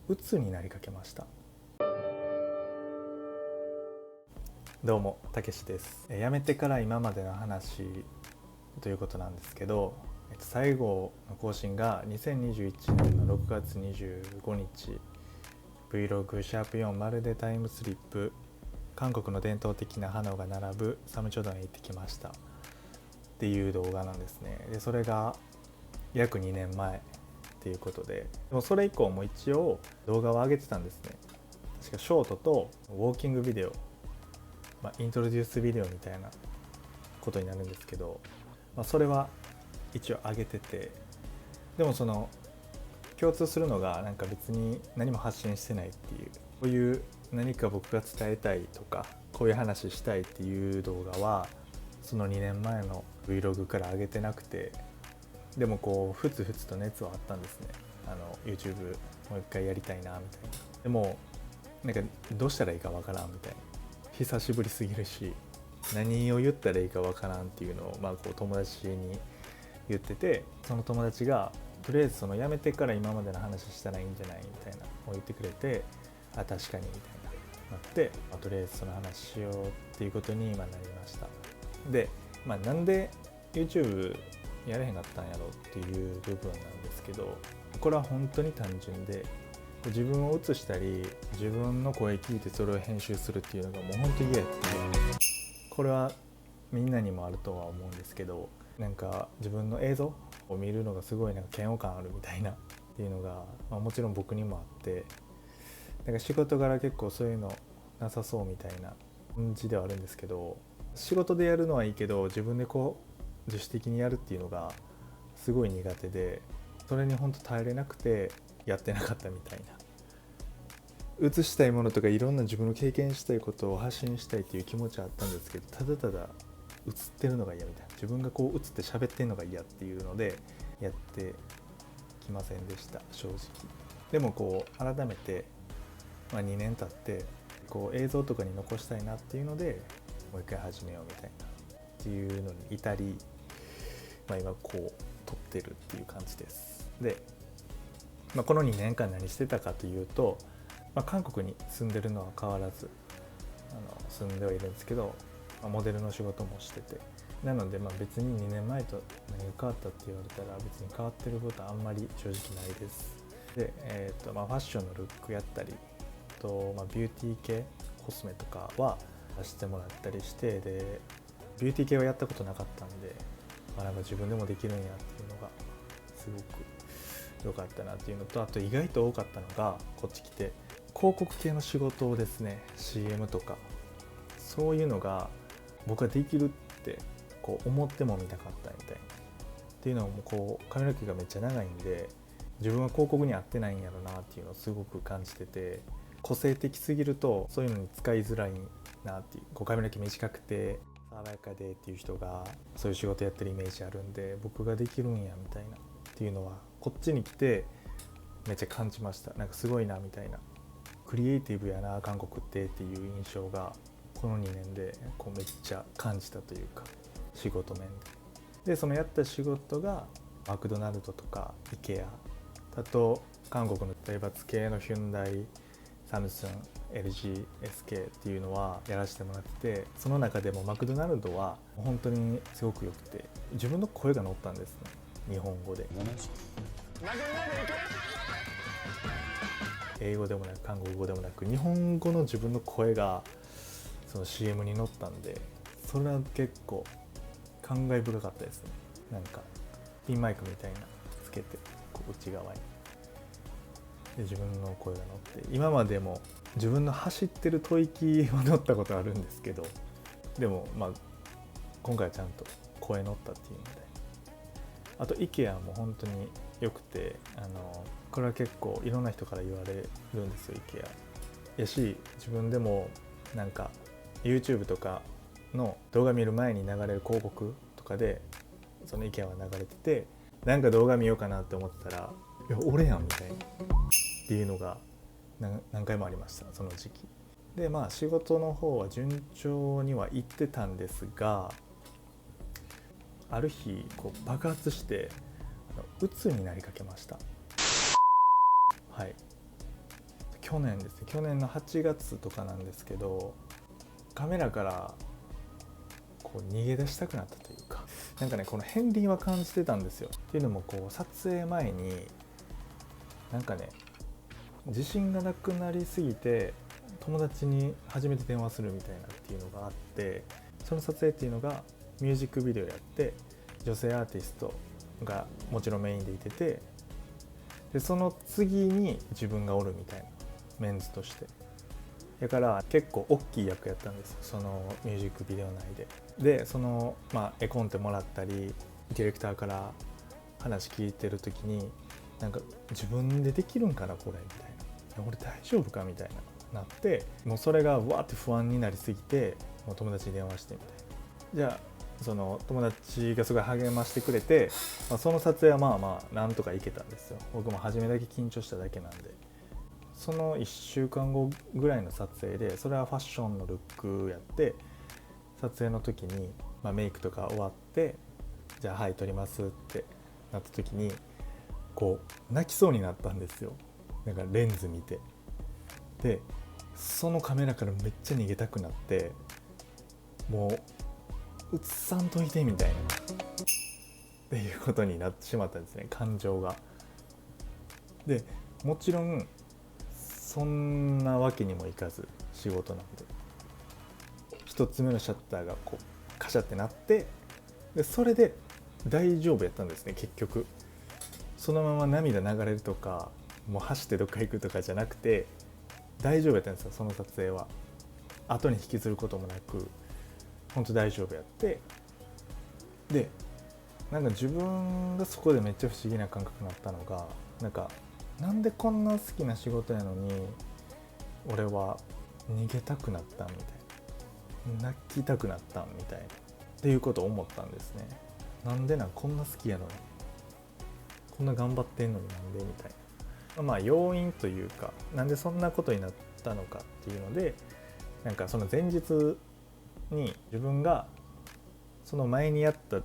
鬱になりかけました。どうもたけしです。辞めてから今までの話ということなんですけど、最後の更新が2021年の6月25日 Vlog シャープ4まるでタイムスリップ、韓国の伝統的な花が並ぶサムチョドンへ行ってきましたっていう動画なんですね。でそれが約2年前っていうことで、でもそれ以降も一応動画を上げてたんですね。確かショートとウォーキングビデオ、イントロデュースビデオみたいなことになるんですけど、それは一応上げてて、でもその共通するのがなんか別に何も発信してないっていう、こういう何か僕が伝えたいとかこういう話したいっていう動画はその2年前の Vlog から上げてなくて、でもこうふつふつと熱はあったんですね。YouTube もう一回やりたいなみたいな。でもなんかどうしたらいいかわからんみたいな、久しぶりすぎるし何を言ったらいいかわからんっていうのをこう友達に言ってて、その友達がとりあえずその辞めてから今までの話したらいいんじゃないみたいなを言ってくれて、確かにみたいなって、とりあえずその話しようっていうことに今なりました。で、なんで YouTube やれへんかったんやろっていう部分なんですけど、これは本当に単純で、自分を映したり自分の声聞いてそれを編集するっていうのがもう本当に嫌やって、これはみんなにもあるとは思うんですけど、なんか自分の映像を見るのがすごいなんか嫌悪感あるみたいなっていうのが、もちろん僕にもあって、なんか仕事柄結構そういうのなさそうみたいな感じではあるんですけど、仕事でやるのはいいけど自分でこう自主的にやるっていうのがすごい苦手で、それに本当耐えれなくてやってなかったみたいな。映したいものとかいろんな自分の経験したいことを発信したいっていう気持ちはあったんですけど、ただただ映ってるのが嫌みたいな、自分がこう映って喋ってるのが嫌っていうのでやってきませんでした、正直。でもこう改めて、2年経ってこう映像とかに残したいなっていうのでもう一回始めようみたいなっていうのに至り、今こう撮ってるっていう感じです。で、この2年間何してたかというと、韓国に住んでるのは変わらず住んではいるんですけど、モデルの仕事もしてて、なので別に2年前と何が変わったって言われたら別に変わってることはあんまり正直ないです。で、ファッションのルックやったりと、ビューティー系コスメとかはさせてもらったりして、でビューティー系はやったことなかったんで、なんか自分でもできるんやっていうのがすごく良かったなっていうのと、あと意外と多かったのがこっち来て広告系の仕事をですね、 CM とかそういうのが僕はできるってこう思ってもみなかったみたいなっていうのも、こう髪の毛がめっちゃ長いんで自分は広告に合ってないんやろなっていうのをすごく感じてて、個性的すぎるとそういうのに使いづらいなっていう、こう髪の毛短くて爽やかでっていう人がそういう仕事やってるイメージあるんで、僕ができるんやみたいなっていうのはこっちに来てめっちゃ感じました。なんかすごいなみたいな、クリエイティブやな韓国ってっていう印象がこの2年でこうめっちゃ感じたというか、仕事面でそのやった仕事がマクドナルドとか IKEA だと、韓国の財閥系のヒュンダイ、サムスン、LG、SK っていうのはやらせてもらってて、その中でもマクドナルドは本当にすごく良くて、自分の声が乗ったんですね、日本語で。英語でもなく韓国語でもなく日本語の自分の声がその CM に乗ったんで、それは結構感慨深かったですね。なんかピンマイクみたいなつけてこう内側にで自分の声が乗って、今までも自分の走ってる吐息を乗ったことあるんですけど、でも今回はちゃんと声乗ったっていうので、あと IKEA も本当に良くて、これは結構いろんな人から言われるんですよ、 IKEA やし、自分でもなんか YouTube とかの動画見る前に流れる広告とかでその IKEA は流れてて、なんか動画見ようかなって思ってたら、いや俺やんみたいなっていうのが何回もありました、その時期で。仕事の方は順調には行ってたんですが、ある日こう爆発して鬱になりかけました。はい。去年ですね、去年の8月とかなんですけど、カメラからこう逃げ出したくなったというか、なんかね、この片鱗は感じてたんですよ。っていうのもこう撮影前になんかね、自信がなくなりすぎて友達に初めて電話するみたいなっていうのがあって、その撮影っていうのがミュージックビデオやって、女性アーティストがもちろんメインでいてて、でその次に自分がおるみたいな、メンズとして。だから結構大きい役やったんですよ、そのミュージックビデオ内で。でその絵コンテもらったり、ディレクターから話聞いてる時に、なんか自分でできるんかなこれみたいな、俺大丈夫かみたいななって、もうそれがわーって不安になりすぎて、もう友達に電話してみたいな。じゃあその友達がすごい励ましてくれて、その撮影はなんとかいけたんですよ。僕も初めだけ緊張しただけなんで。その1週間後ぐらいの撮影で、それはファッションのルックやって、撮影の時に、メイクとか終わって、じゃあはい撮りますってなった時に、こう泣きそうになったんですよ。なんかレンズ見て、でそのカメラからめっちゃ逃げたくなって、もう映さんといてみたいなっていうことになってしまったんですね、感情が。でもちろんそんなわけにもいかず、仕事なんで一つ目のシャッターがこうカシャってなって、でそれで大丈夫やったんですね。結局そのまま涙流れるとか、もう走ってどっか行くとかじゃなくて大丈夫やったんですよ、その撮影は。後に引きずることもなく本当大丈夫やって、でなんか自分がそこでめっちゃ不思議な感覚になったのが、なんでこんな好きな仕事やのに俺は逃げたくなったみたいな、泣きたくなったみたいなっていうことを思ったんですね。なんでこんな好きやのに、こんな頑張ってんのになんでみたいな、要因というか、なんでそんなことになったのかっていうので、なんかその前日に自分がその前にやった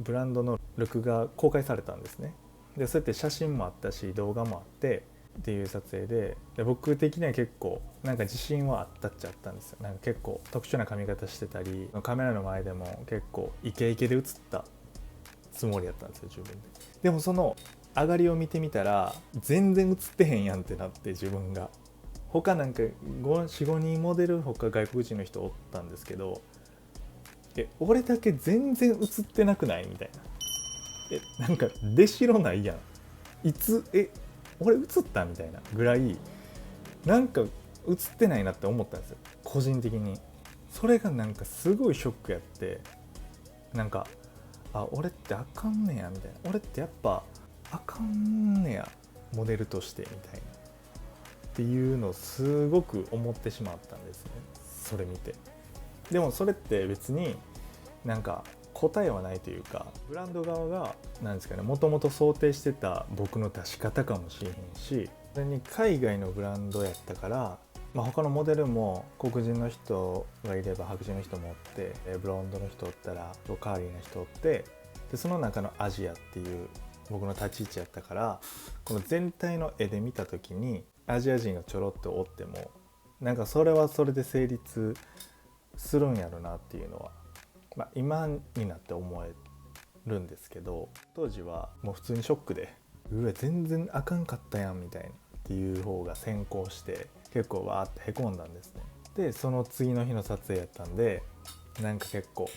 ブランドのルックが公開されたんですね。でそうやって写真もあったし動画もあってっていう撮影で、僕的には結構なんか自信はあったっちゃったんですよ。なんか結構特殊な髪型してたり、カメラの前でも結構イケイケで写ったつもりやったんですよ、自分で。でもその上がりを見てみたら全然写ってへんやんってなって、自分が他なんか 4,5 人モデル、他外国人の人おったんですけど、俺だけ全然写ってなくないみたいな、なんか出しろないやん、いつ俺写ったみたいなぐらいなんか写ってないなって思ったんですよ、個人的に。それがなんかすごいショックやって、なんか俺ってあかんねやみたいな、俺ってやっぱあかんねやモデルとしてみたいなっていうのをすごく思ってしまったんですね、それ見て。でもそれって別になんか答えはないというか、ブランド側がなんですかね、もともと想定してた僕の出し方かもしれへんし、それに海外のブランドやったから、他のモデルも黒人の人がいれば白人の人もおって、ブロンドの人おったらカーリーな人おって、でその中のアジアっていう僕の立ち位置やったから、この全体の絵で見た時にアジア人がちょろっとおってもなんかそれはそれで成立するんやろなっていうのは、今になって思えるんですけど、当時はもう普通にショックで、うわ全然あかんかったやんみたいなっていう方が先行して、結構わーってへこんだんですね。でその次の日の撮影やったんで、なんか結構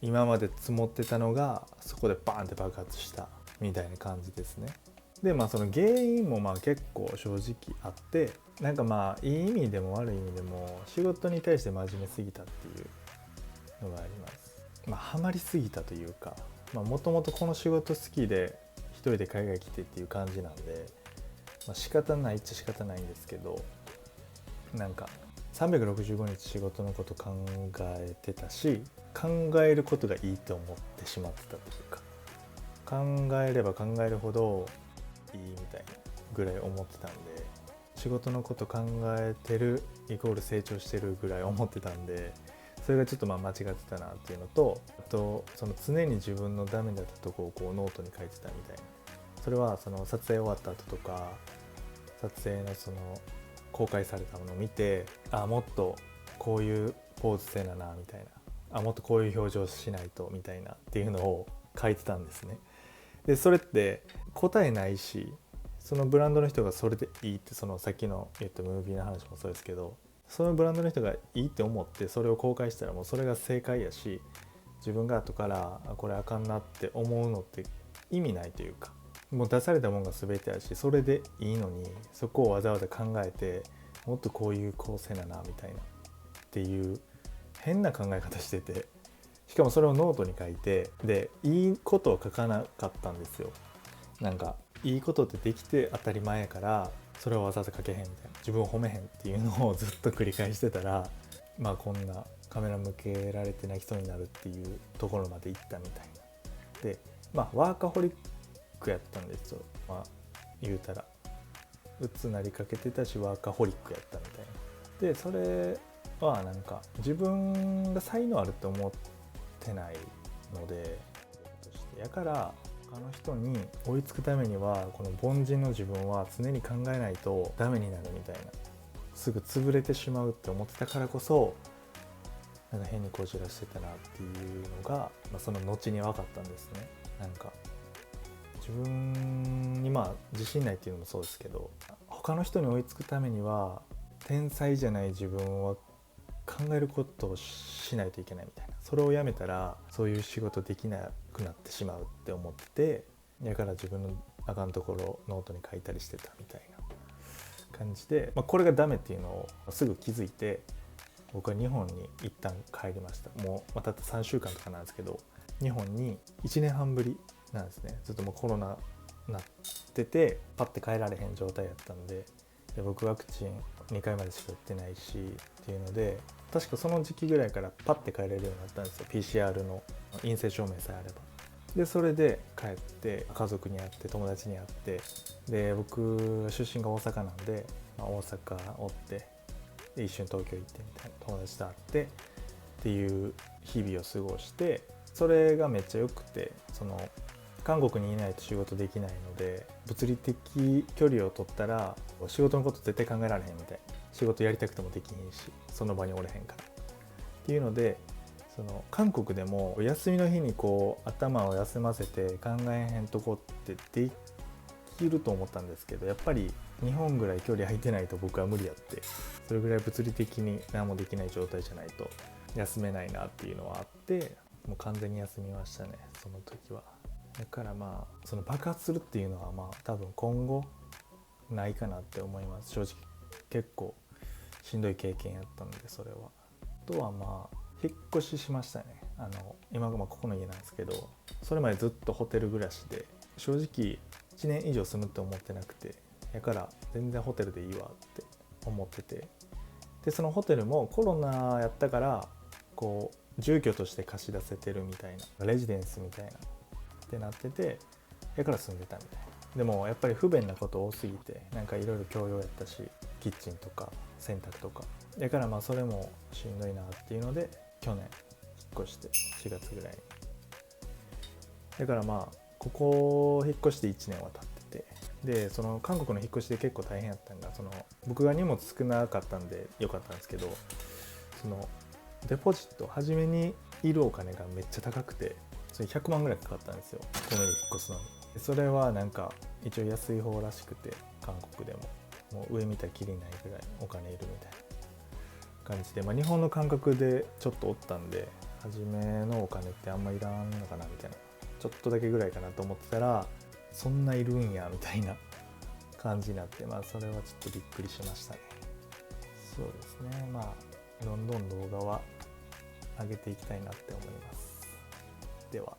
今まで積もってたのがそこでバーンって爆発したみたいな感じですね。でその原因も結構正直あって、なんかいい意味でも悪い意味でも仕事に対して真面目すぎたっていうのがあります。ハマりすぎたというか、もともとこの仕事好きで一人で海外来てっていう感じなんで、仕方ないっちゃ仕方ないんですけど、なんか365日仕事のこと考えてたし、考えることがいいと思ってしまってたというか、考えれば考えるほどいいみたいなぐらい思ってたんで、仕事のこと考えてるイコール成長してるぐらい思ってたんで、それがちょっと間違ってたなっていうのと、あとその常に自分のダメだったとこをこうノートに書いてたみたいな。それはその撮影終わった後とか、撮影のその公開されたものを見て、もっとこういうポーズせななみたいな、もっとこういう表情しないとみたいなっていうのを書いてたんですね。でそれって答えないし、そのブランドの人がそれでいいって、そのさっきの言ったムービーの話もそうですけど、そのブランドの人がいいって思ってそれを公開したらもうそれが正解やし、自分が後からこれあかんなって思うのって意味ないというか、もう出されたものが全てやし、それでいいのにそこをわざわざ考えてもっとこういう構成ななみたいなっていう変な考え方してて、しかもそれをノートに書いて、でいいことを書かなかったんですよ。なんかいいことってできて当たり前やからそれをわざわざ書けへんみたいな、自分を褒めへんっていうのをずっと繰り返してたら、こんなカメラ向けられてない人になるっていうところまで行ったみたいな。でワーカホリックやったんですよ。言うたらうつなりかけてたしワーカホリックやったみたいな。でそれはなんか自分が才能あるって思ってないので、やから他の人に追いつくためにはこの凡人の自分は常に考えないとダメになるみたいな、すぐ潰れてしまうって思ってたからこそなんか変にこじらしてたなっていうのが、その後に分かったんですね。なんか自分に自信ないっていうのもそうですけど、他の人に追いつくためには天才じゃない自分は考えることをしないといけないみたいな、それをやめたらそういう仕事できなくなってしまうって思ってて、だから自分のあかんところをノートに書いたりしてたみたいな感じで、これがダメっていうのをすぐ気づいて、僕は日本に一旦帰りました。もうたった3週間とかなんですけど、日本に1年半ぶりなんですね。ずっともうコロナなっててパッて帰られへん状態やったんで、僕ワクチン2回までしか打ってないしっていうので、確かその時期ぐらいからパッて帰れるようになったんですよ。 PCR の陰性証明さえあれば。でそれで帰って家族に会って友達に会って、で僕出身が大阪なんで、大阪おってで一緒に東京行ってみたいな、友達と会ってっていう日々を過ごして、それがめっちゃ良くて、その韓国にいないと仕事できないので、物理的距離を取ったら仕事のこと絶対考えられへんみたいな、仕事やりたくてもできへんしその場におれへんからっていうので、その韓国でも休みの日に頭を休ませて考えへんとこってできると思ったんですけど、やっぱり日本ぐらい距離空いてないと僕は無理やって、それぐらい物理的に何もできない状態じゃないと休めないなっていうのはあって、もう完全に休みましたね、その時は。だからその爆発するっていうのは多分今後ないかなって思います。正直結構しんどい経験やったので、それは。あとは引っ越ししましたね。今ここの家なんですけど、それまでずっとホテル暮らしで、正直1年以上住むって思ってなくて、だから全然ホテルでいいわって思ってて、でそのホテルもコロナやったから住居として貸し出せてるみたいな、レジデンスみたいなってなってて、だから住んでたみたいな。でもやっぱり不便なこと多すぎて、なんかいろいろ共用やったし、キッチンとか洗濯とか、だからそれもしんどいなっていうので去年引っ越して4月ぐらいに、だからここ引っ越して1年は経ってて、でその韓国の引っ越しで結構大変やったのが、僕が荷物少なかったんでよかったんですけど、そのデポジット初めにいるお金がめっちゃ高くて、それ100万ぐらいかかったんですよ、この家引っ越すのに。それはなんか一応安い方らしくて、韓国でもう上見たらきりないぐらいお金いるみたいな感じで、日本の感覚でちょっとおったんで、初めのお金ってあんまいらんのかなみたいな、ちょっとだけぐらいかなと思ってたら、そんないるんやみたいな感じになって、それはちょっとびっくりしましたね。そうですね、どんどん動画は上げていきたいなって思います。では。